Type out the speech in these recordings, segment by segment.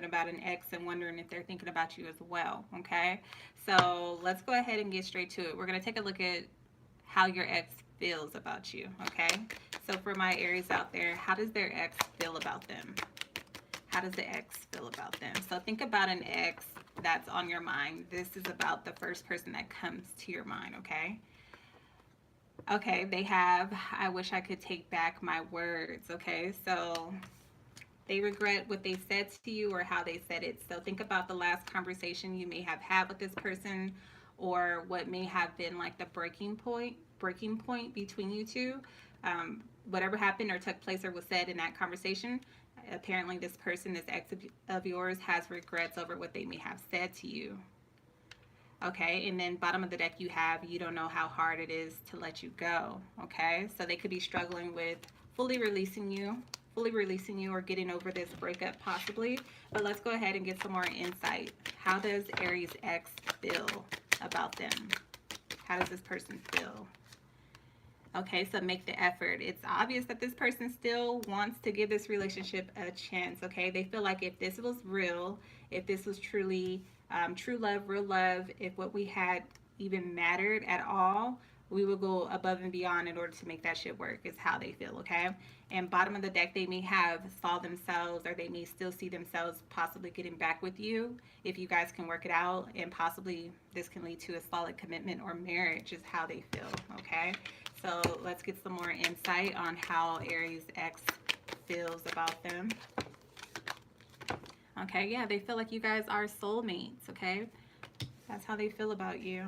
about an ex and wondering if they're thinking about you as well, okay? So let's go ahead and get straight to it. We're going to take a look at how your ex feels about you, okay? So for my Aries out there, how does their ex feel about them? How does the ex feel about them? So think about an ex that's on your mind. This is about the first person that comes to your mind, okay? Okay, they have, I wish I could take back my words, okay? So they regret what they said to you or how they said it. So think about the last conversation you may have had with this person, or what may have been like the breaking point between you two. Whatever happened or took place or was said in that conversation, apparently this person, this ex of yours, has regrets over what they may have said to you. Okay, and then bottom of the deck you have, you don't know how hard it is to let you go. Okay, so they could be struggling with fully releasing you, or getting over this breakup possibly. But let's go ahead and get some more insight. How does Aries X feel about them? How does this person feel? Okay, so make the effort. It's obvious that this person still wants to give this relationship a chance, okay? They feel like if this was real, if this was truly true love, real love, if what we had even mattered at all, we will go above and beyond in order to make that shit work, is how they feel, okay? And bottom of the deck, they may have saw themselves, or they may still see themselves possibly getting back with you if you guys can work it out, and possibly this can lead to a solid commitment or marriage, is how they feel, okay? So let's get some more insight on how Aries X feels about them. Okay, yeah, they feel like you guys are soulmates, okay? That's how they feel about you.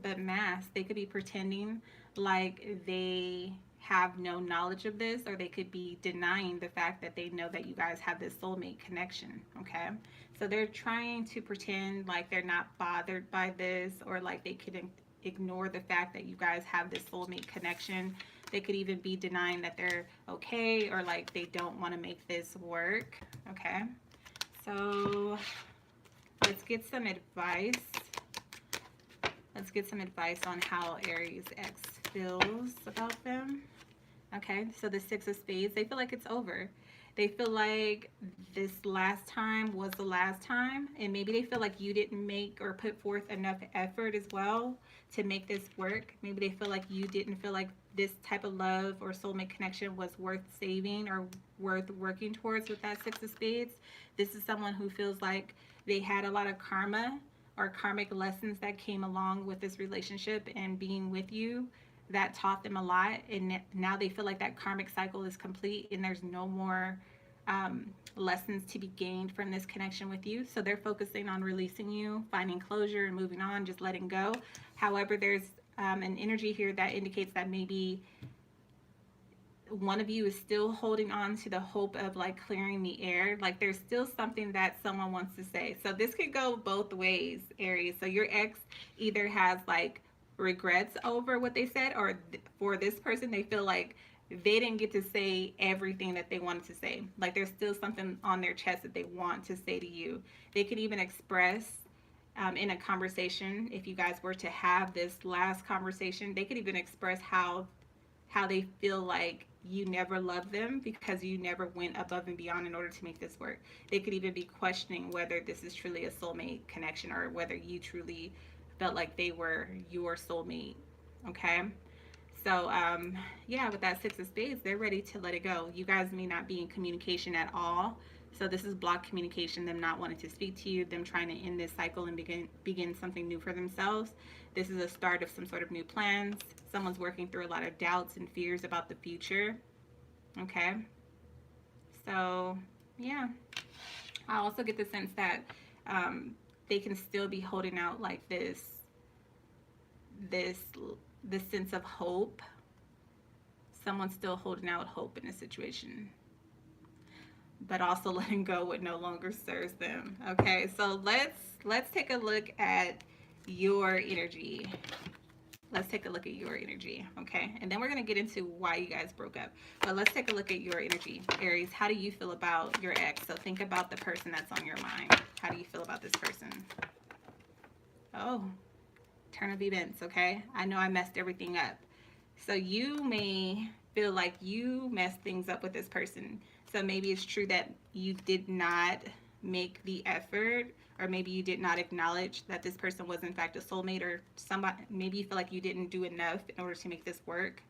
But mask, they could be pretending like they have no knowledge of this, or they could be denying the fact that they know that you guys have this soulmate connection, okay? So they're trying to pretend like they're not bothered by this, or like they could ignore the fact that you guys have this soulmate connection. They could even be denying that they're okay, or like they don't want to make this work, okay? So let's get some advice. Let's get some advice on how Aries X feels about them. Okay, so the Six of Spades, they feel like it's over. They feel like this last time was the last time, and maybe they feel like you didn't make or put forth enough effort as well to make this work. Maybe they feel like you didn't feel like this type of love or soulmate connection was worth saving or worth working towards with that Six of Spades. This is someone who feels like they had a lot of karma or karmic lessons that came along with this relationship and being with you, that taught them a lot, and now they feel like that karmic cycle is complete and there's no more lessons to be gained from this connection with you. So they're focusing on releasing you, finding closure, and moving on, just letting go. However, there's an energy here that indicates that maybe one of you is still holding on to the hope of like clearing the air. Like there's still something that someone wants to say. So this could go both ways, Aries. So your ex either has like regrets over what they said, or for this person, they feel like they didn't get to say everything that they wanted to say. Like there's still something on their chest that they want to say to you. They could even express in a conversation, if you guys were to have this last conversation, they could even express how they feel like you never loved them because you never went above and beyond in order to make this work. They could even be questioning whether this is truly a soulmate connection, or whether you truly felt like they were your soulmate. Okay, so yeah, with that Six of Spades, they're ready to let it go. You guys may not be in communication at all. So this is blocked communication, them not wanting to speak to you, them trying to end this cycle and begin something new for themselves. This is a start of some sort of new plans. Someone's working through a lot of doubts and fears about the future. Okay. So, yeah. I also get the sense that they can still be holding out like this sense of hope. Someone's still holding out hope in a situation, but also letting go what no longer serves them. Okay, so let's take a look at your energy. Let's take a look at your energy, okay? And then we're going to get into why you guys broke up. But let's take a look at your energy. Aries, how do you feel about your ex? So think about the person that's on your mind. How do you feel about this person? Oh, turn of events, okay? I know I messed everything up. So you may feel like you messed things up with this person. So maybe it's true that you did not make the effort, or maybe you did not acknowledge that this person was in fact a soulmate, or somebody, maybe you feel like you didn't do enough in order to make this work.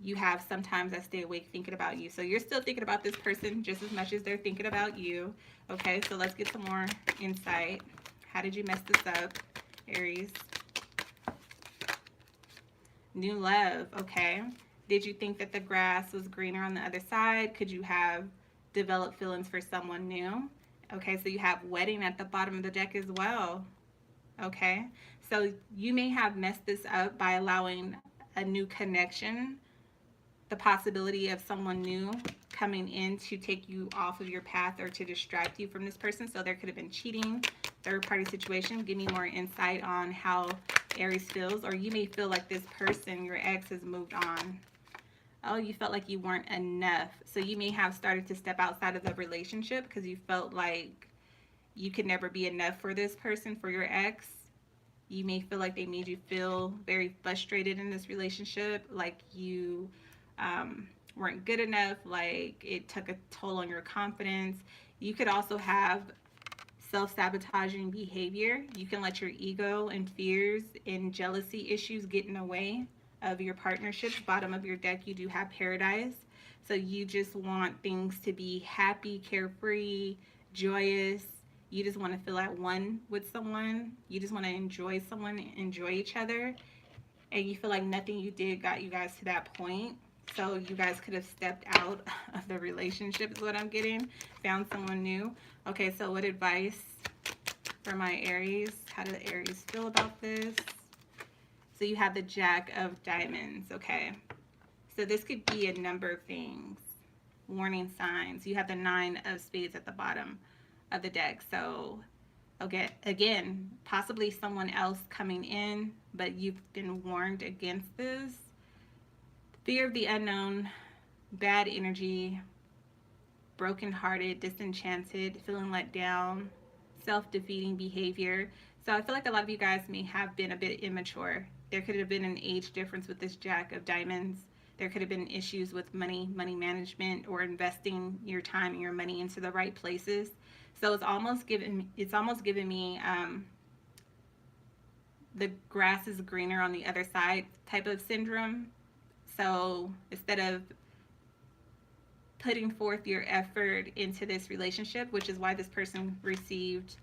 You have sometimes that stay awake thinking about you. So you're still thinking about this person just as much as they're thinking about you. Okay, so let's get some more insight. How did you mess this up, Aries? New love, okay. Did you think that the grass was greener on the other side? Could you have developed feelings for someone new? Okay, so you have wedding at the bottom of the deck as well. Okay, so you may have messed this up by allowing a new connection, the possibility of someone new coming in to take you off of your path or to distract you from this person. So there could have been cheating, third party situation. Give me more insight on how Aries feels. Or you may feel like this person, your ex, has moved on. Oh, you felt like you weren't enough. So you may have started to step outside of the relationship because you felt like you could never be enough for this person, for your ex. You may feel like they made you feel very frustrated in this relationship, like you weren't good enough, like it took a toll on your confidence. You could also have self-sabotaging behavior. You can let your ego and fears and jealousy issues get in the way of your partnerships. Bottom of your deck, you do have paradise. So you just want things to be happy, carefree, joyous. You just want to feel at one with someone. You just want to enjoy someone, enjoy each other. And you feel like nothing you did got you guys to that point. So you guys could have stepped out of the relationship is what I'm getting. Found someone new. Okay, so what advice for my Aries? How do the Aries feel about this? So you have the Jack of Diamonds, okay. So this could be a number of things. Warning signs. You have the Nine of Spades at the bottom of the deck. So okay, again, possibly someone else coming in, but you've been warned against this. Fear of the unknown, bad energy, brokenhearted, disenchanted, feeling let down, self-defeating behavior. So I feel like a lot of you guys may have been a bit immature. There could have been an age difference with this Jack of Diamonds. There could have been issues with money management, or investing your time and your money into the right places. So it's almost giving me the grass is greener on the other side type of syndrome. So instead of putting forth your effort into this relationship, which is why this person received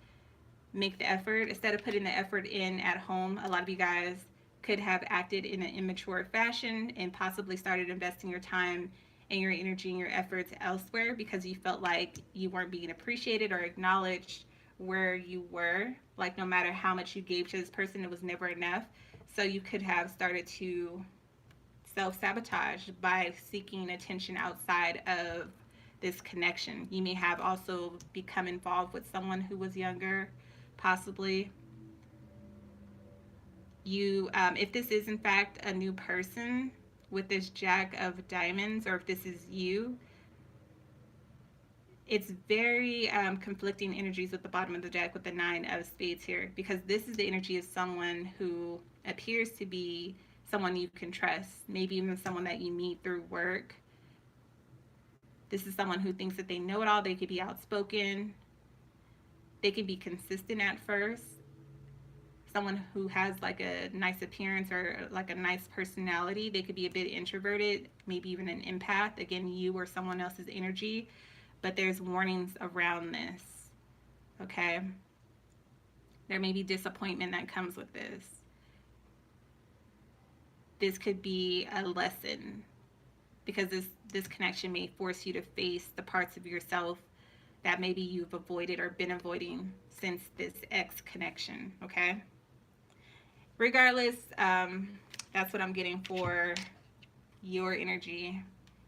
make the effort, instead of putting the effort in at home, a lot of you guys could have acted in an immature fashion and possibly started investing your time and your energy and your efforts elsewhere because you felt like you weren't being appreciated or acknowledged where you were. Like no matter how much you gave to this person, it was never enough. So you could have started to self-sabotage by seeking attention outside of this connection. You may have also become involved with someone who was younger, possibly. You, if this is in fact a new person with this Jack of Diamonds, or if this is you, it's very conflicting energies with the bottom of the deck with the Nine of Spades here, because this is the energy of someone who appears to be someone you can trust, maybe even someone that you meet through work. This is someone who thinks that they know it all. They could be outspoken. They can be consistent at first. Someone who has like a nice appearance or like a nice personality. They could be a bit introverted, maybe even an empath. Again, you or someone else's energy. But there's warnings around this, okay? There may be disappointment that comes with this. This could be a lesson, because this connection may force you to face the parts of yourself that maybe you've avoided or been avoiding since this ex connection, okay? Regardless, that's what I'm getting for your energy,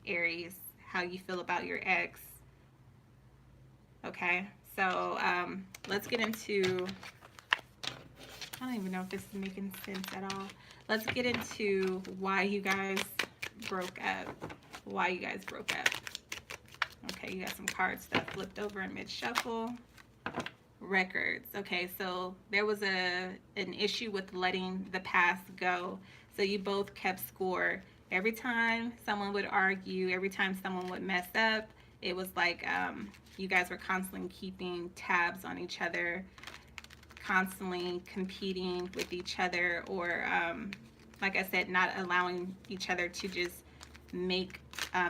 Aries, how you feel about your ex, okay? So let's get into, I don't even know if this is making sense at all. Let's get into why you guys broke up. Why you guys broke up. Okay, you got some cards that flipped over in mid-shuffle. Records. Okay, so there was an issue with letting the past go. So you both kept score. Every time someone would argue, every time someone would mess up, It was like you guys were constantly keeping tabs on each other, constantly competing with each other, or like I said, not allowing each other to just make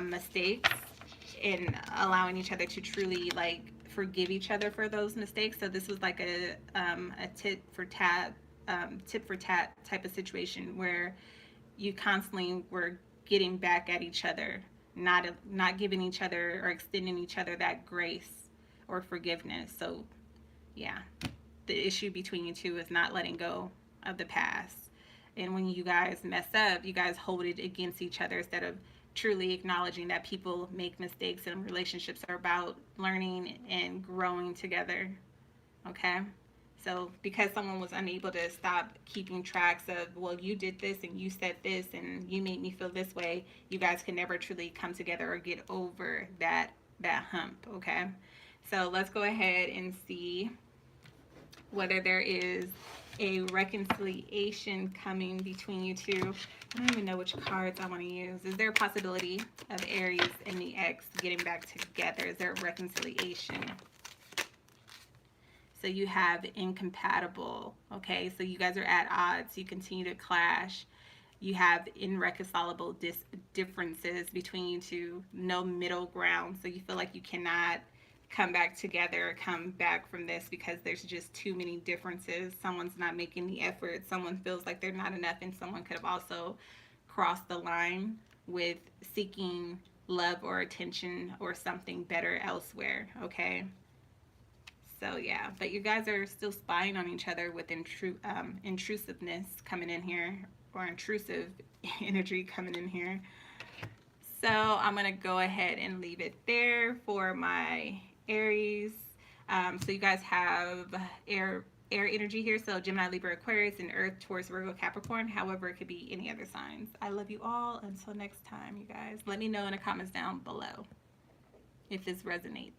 mistakes, and allowing each other to truly like forgive each other for those mistakes. So this was like a tit for tat type of situation where you constantly were getting back at each other, not giving each other or extending each other that grace or forgiveness. So yeah, the issue between you two is not letting go of the past. And when you guys mess up, you guys hold it against each other instead of truly acknowledging that people make mistakes and relationships are about learning and growing together. Okay? So because someone was unable to stop keeping tracks of, well, you did this and you said this and you made me feel this way, you guys can never truly come together or get over that hump. Okay? So let's go ahead and see whether there is a reconciliation coming between you two. I don't even know which cards I want to use. Is there a possibility of Aries and the ex getting back together? Is there a reconciliation? So you have incompatible, okay? So you guys are at odds. You continue to clash. You have irreconcilable differences between you two, no middle ground. So you feel like you cannot come back together, come back from this because there's just too many differences. Someone's not making the effort. Someone feels like they're not enough, and someone could have also crossed the line with seeking love or attention or something better elsewhere, okay? So yeah, but you guys are still spying on each other with intrusiveness coming in here, or intrusive energy coming in here. So I'm going to go ahead and leave it there for my Aries. So you guys have air energy here. So Gemini, Libra, Aquarius, and Earth, Taurus, Virgo, Capricorn. However, it could be any other signs. I love you all. Until next time, you guys. Let me know in the comments down below if this resonates.